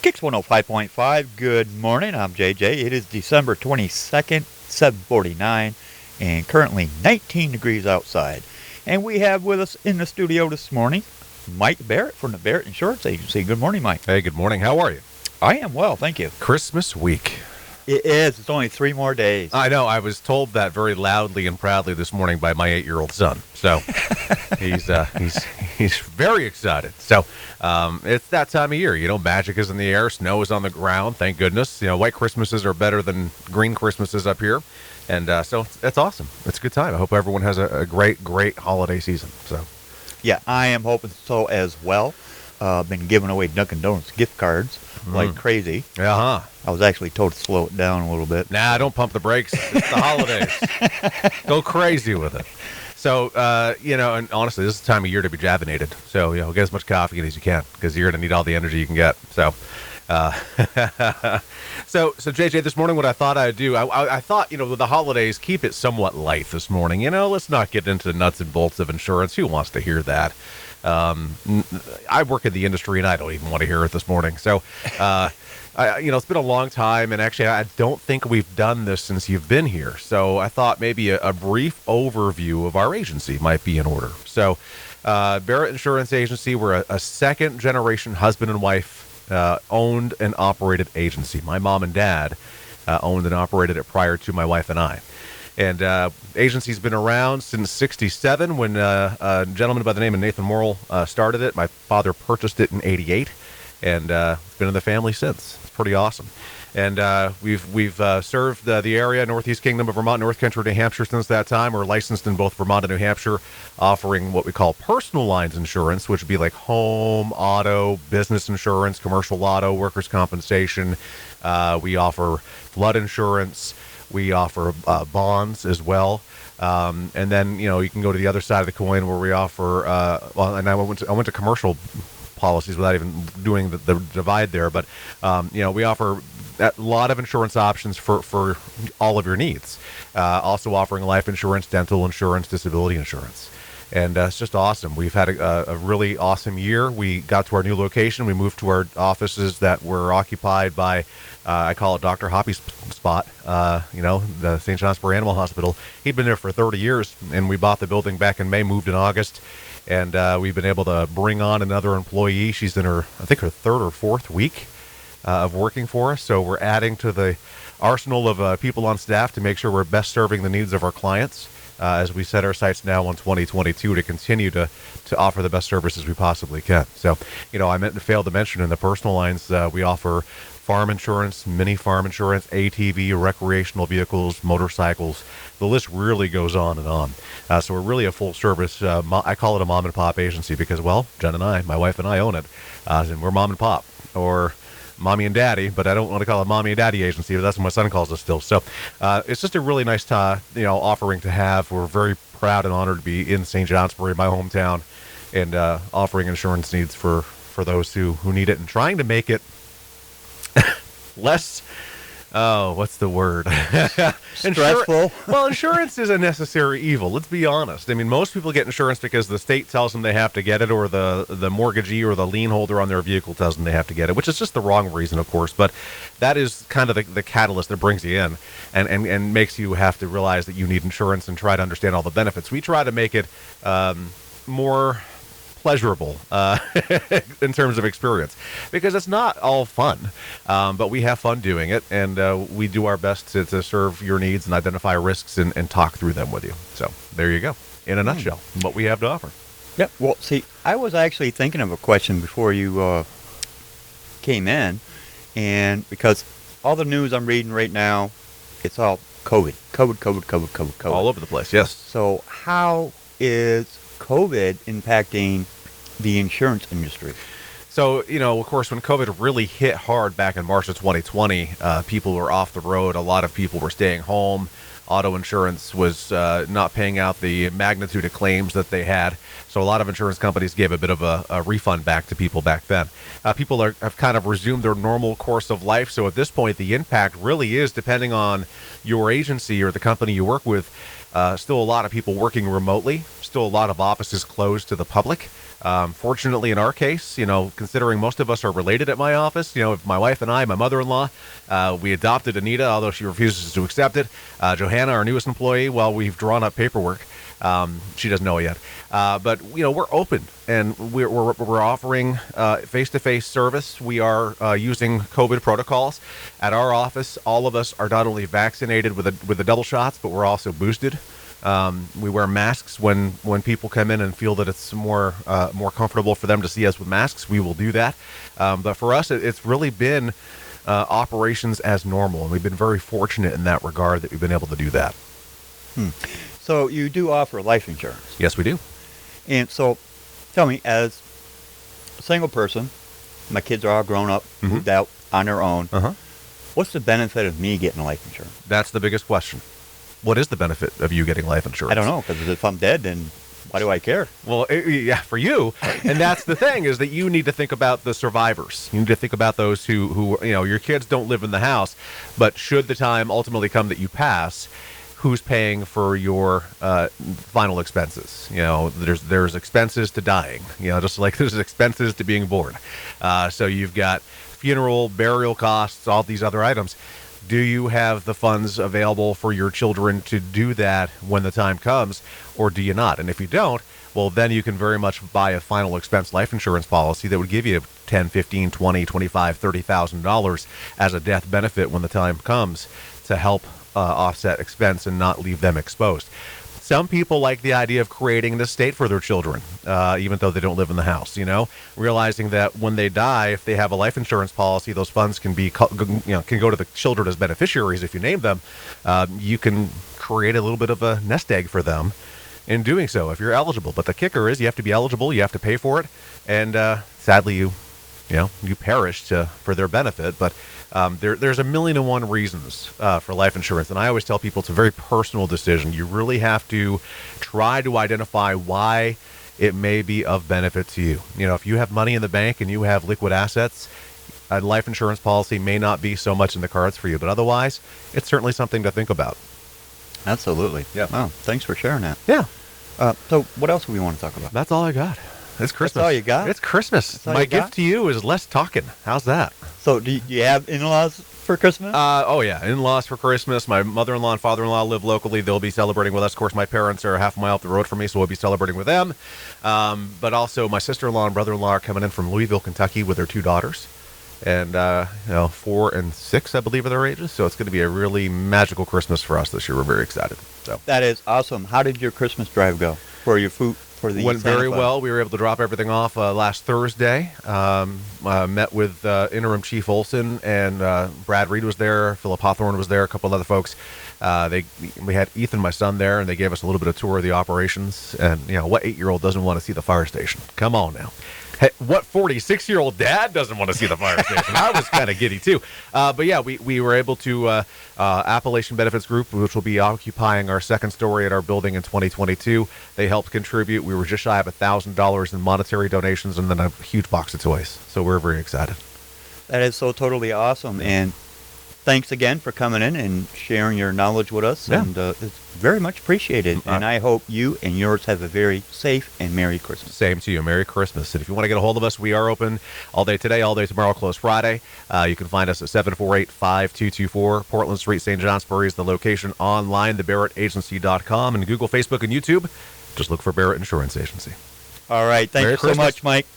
Kicks 105.5. Good morning. I'm JJ. It is December 22nd, 7:49, and currently 19 degrees outside. And we have with us in the studio this morning Mike Barrett from the Barrett Insurance Agency. Good morning, Mike. Hey, good morning. How are you? I am well, thank you. Christmas week. It is. It's only 3 more days. I know. I was told that very loudly and proudly this morning by my 8-year-old son. So he's very excited. So it's that time of year. You know, magic is in the air. Snow is on the ground. Thank goodness. You know, white Christmases are better than green Christmases up here. And so it's awesome. It's a good time. I hope everyone has a great holiday season. So Yeah, I am hoping so as well. Been giving away Dunkin' Donuts gift cards like crazy. Uh-huh. I was actually told to slow it down a little bit. Nah, don't pump the brakes. It's the holidays. Go crazy with it. So, you know, and honestly, this is the time of year to be javinated. So, you know, get as much coffee as you can because you're going to need all the energy you can get. So, so JJ, this morning, what I thought I'd do, I thought, you know, with the holidays, keep it somewhat light this morning. You know, let's not get into the nuts and bolts of insurance. Who wants to hear that? I work in the industry, and I don't even want to hear it this morning. So, you know, it's been a long time, and actually, I don't think we've done this since you've been here. So I thought maybe a brief overview of our agency might be in order. So, Vera Insurance Agency, we're a second-generation husband and wife owned and operated agency. My mom and dad owned and operated it prior to my wife and I. And agency's been around since '67 when a gentleman by the name of Nathan Morrill started it. My father purchased it in '88, and it's been in the family since. It's pretty awesome. And we've served the area, Northeast Kingdom of Vermont, North Country, New Hampshire since that time. We're licensed in both Vermont and New Hampshire, offering what we call personal lines insurance, which would be like home, auto, business insurance, commercial auto, workers' compensation. We offer flood insurance. We offer bonds as well. And then, you know, you can go to the other side of the coin where we offer, and I went to commercial policies without even doing the divide there. But, you know, we offer a lot of insurance options for all of your needs. Also offering life insurance, dental insurance, disability insurance. And it's just awesome. We've had a really awesome year. We got to our new location. We moved to our offices that were occupied by, I call it Dr. Hoppy's spot, you know, the St. John's Spur Animal Hospital. He'd been there for 30 years, and we bought the building back in May, moved in August. And we've been able to bring on another employee. She's in her 3rd or 4th week of working for us. So we're adding to the arsenal of people on staff to make sure we're best serving the needs of our clients. As we set our sights now on 2022 to continue to offer the best services we possibly can. So, you know, I failed to mention in the personal lines, we offer farm insurance, mini farm insurance, ATV, recreational vehicles, motorcycles. The list really goes on and on. So we're really a full service, I call it a mom and pop agency because, well, Jen and I, my wife and I own it. And we're mom and pop, or mommy and daddy, but I don't want to call it mommy and daddy agency, but that's what my son calls us still. So it's just a really nice, you know, offering to have. We're very proud and honored to be in St. Johnsbury, my hometown, and offering insurance needs for those who need it and trying to make it less, what's the word? Stressful. Well, insurance is a necessary evil. Let's be honest. I mean, most people get insurance because the state tells them they have to get it, or the mortgagee or the lien holder on their vehicle tells them they have to get it, which is just the wrong reason, of course. But that is kind of the catalyst that brings you in and makes you have to realize that you need insurance and try to understand all the benefits. We try to make it more pleasurable in terms of experience, because it's not all fun, but we have fun doing it, and we do our best to serve your needs and identify risks and talk through them with you. So there you go, in a nutshell, what we have to offer. Yeah, well, see, I was actually thinking of a question before you came in, and because all the news I'm reading right now, it's all COVID. All over the place, yes. So how is COVID impacting the insurance industry? So, you know, of course, when COVID really hit hard back in March of 2020, people were off the road. A lot of people were staying home. Auto insurance was not paying out the magnitude of claims that they had. So a lot of insurance companies gave a bit of a refund back to people back then. People have kind of resumed their normal course of life. So at this point, the impact really is, depending on your agency or the company you work with, Still a lot of people working remotely. Still a lot of offices closed to the public. Fortunately, in our case, considering most of us are related at my office, my wife and I, my mother-in-law, we adopted Anita, although she refuses to accept it. Johanna, our newest employee, well, we've drawn up paperwork. She doesn't know yet. But, we're open, and we're offering face-to-face service. We are using COVID protocols. At our office, all of us are not only vaccinated with the double shots, but we're also boosted. We wear masks when people come in and feel that it's more comfortable for them to see us with masks. We will do that. But for us, it's really been operations as normal, and we've been very fortunate in that regard that we've been able to do that. So you do offer life insurance. Yes, we do. And so tell me, as a single person, my kids are all grown up, moved out on their own. What's the benefit of me getting life insurance? That's the biggest question. What is the benefit of you getting life insurance? I don't know, because if I'm dead, then why do I care? Well, yeah, for you. And that's the thing, is that you need to think about the survivors. You need to think about those who your kids don't live in the house, but should the time ultimately come that you pass, who's paying for your final expenses? There's expenses to dying, just like there's expenses to being born. So you've got funeral, burial costs, all these other items. Do you have the funds available for your children to do that when the time comes, or do you not? And if you don't, well, then you can very much buy a final expense life insurance policy that would give you $10, $15, $20, $25, $30,000 as a death benefit when the time comes to help offset expense and not leave them exposed. Some people like the idea of creating an estate for their children, even though they don't live in the house, realizing that when they die, if they have a life insurance policy, those funds can go to the children as beneficiaries if you name them. You can create a little bit of a nest egg for them in doing so if you're eligible. But the kicker is you have to be eligible, you have to pay for it, and sadly you perish for their benefit. But there's a million and one reasons for life insurance, and I always tell people it's a very personal decision. You really have to try to identify why it may be of benefit to you. If you have money in the bank and you have liquid assets, a life insurance policy may not be so much in the cards for you, but otherwise, it's certainly something to think about. Absolutely. Yeah. Wow, thanks for sharing that. Yeah. So what else do we want to talk about? That's all I got. It's Christmas. That's all you got? It's Christmas. My gift to you is less talking. How's that? So do you have in-laws for Christmas? Oh, yeah. In-laws for Christmas. My mother-in-law and father-in-law live locally. They'll be celebrating with us. Of course, my parents are half a mile up the road from me, so we'll be celebrating with them. But also, my sister-in-law and brother-in-law are coming in from Louisville, Kentucky with their two daughters. And, 4 and 6, I believe, are their ages. So it's going to be a really magical Christmas for us this year. We're very excited. So that is awesome. How did your Christmas drive go for your food? Went very well. We were able to drop everything off last Thursday. Met with Interim Chief Olson, and Brad Reed was there. Philip Hawthorne was there. A couple of other folks. We had Ethan, my son, there, and they gave us a little bit of tour of the operations. And what 8-year-old doesn't want to see the fire station? Come on now. Hey, what 46-year-old dad doesn't want to see the fire station? I was kind of giddy too. But yeah, we were able to Appalachian Benefits Group, which will be occupying our second story at our building in 2022. They helped contribute. We were just shy of $1,000 in monetary donations, and then a huge box of toys. So we're very excited. That is so totally awesome. And thanks again for coming in and sharing your knowledge with us. Yeah. And it's very much appreciated. And I hope you and yours have a very safe and Merry Christmas. Same to you. Merry Christmas. And if you want to get a hold of us, we are open all day today, all day tomorrow, closed Friday. You can find us at 748-5224 Portland Street, St. Johnsbury is the location. Online, thebarrettagency.com, and Google, Facebook, and YouTube. Just look for Barrett Insurance Agency. All right. Thank you so much, Mike.